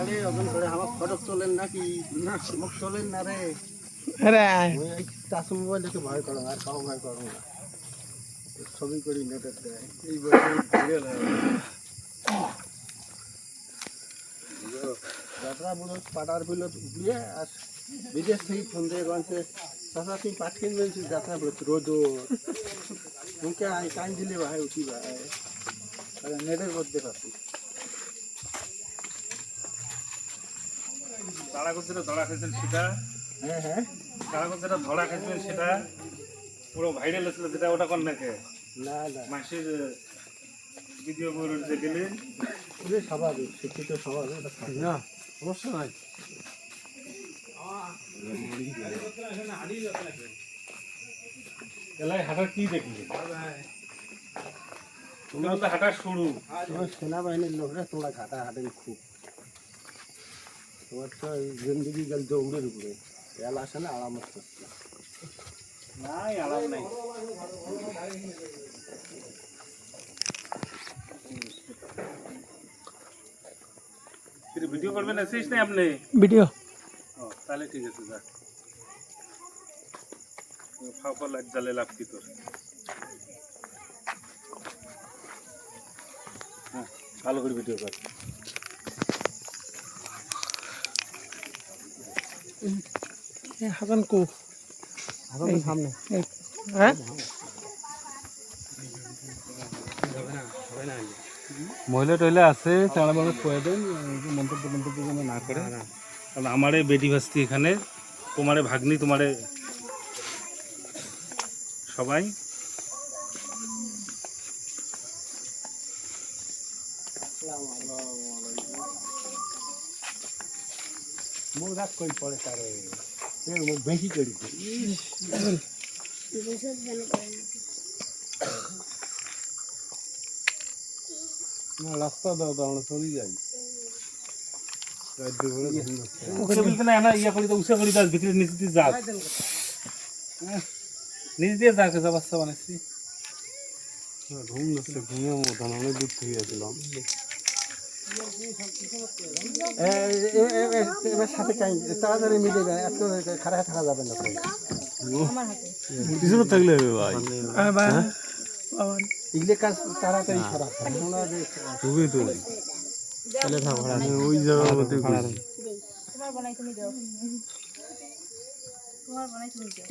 রে ওজন করে আমার ফটো তোলেন নাকি না মুখ তোলেন না রে আরে ওই চাষু মোবাইল দেখে ভয় করো আর কাউ ভয় করো না ছবি করি নেটের দেয় এই বছর যাত্রা বুড়ো পাটার বিলত দিয়ে আর বিদেশ থেকে ফোন দিয়ে বলছে চাষা তুমি পাট কিনবে যাত্রা বুড়ো রোদ মুখে কান দিলে ভাই উঠি ভাই নেটের মধ্যে পাচ্ছি তারা করছে ধরা খেয়েছেন সেটা হ্যাঁ হ্যাঁ তারা করছে ধরা খেয়েছেন সেটা পুরো ভাইরাল ছিল যেটা ওটা কর নাকি না না মাসের ভিডিও করে গেলে খুবই স্বাভাবিক শিক্ষিত স্বাভাবিক না সমস্যা নাই এলাকায় হাঁটার কি দেখলি তোমরা তো হাঁটার শুরু তোমার সেনাবাহিনীর লোকরা তোমরা ঘাটা হাঁটেন খুব তোমার তো জিন্দগি গেল দৌড়ের উপরে এল আসে না আরাম করছে নাই আরাম নাই ভিডিও করবেন আসিস না আপনি ভিডিও তাহলে ঠিক আছে যা ফাঁপা লাগ জালে লাভ কি তোর হ্যাঁ ভালো করে ভিডিও কর হাসান কো এখন সামনে হ্যাঁ মহিলা টয়লা আছে তারা মানে কয়ে দেন মন্তব্য যেন না করে কারণ আমারে বেটি ভাস্তি এখানে তোমারে ভাগ্নি তোমারে সবাই মুখ রাখ কই পড়ে তারে মুখ বেশি করি না রাস্তা দাও তো আমরা চলে যাই নিজ দিয়ে যাক বাচ্চা বানাচ্ছি ঘুম যাচ্ছে ঘুমিয়ে মতন অনেক দূর থেকে গেছিলাম এবার সাথে তাড়াতাড়ি মিলে যায় এত খারাপ থাকা যাবে না পিছনে থাকলে হবে ভাই এগুলো কাজ তাড়াতাড়ি খারাপ তুমি তো চলে থাক ভাড়া ওই জায়গার মধ্যে তোমার বানাই তুমি দাও তোমার বানাই তুমি দাও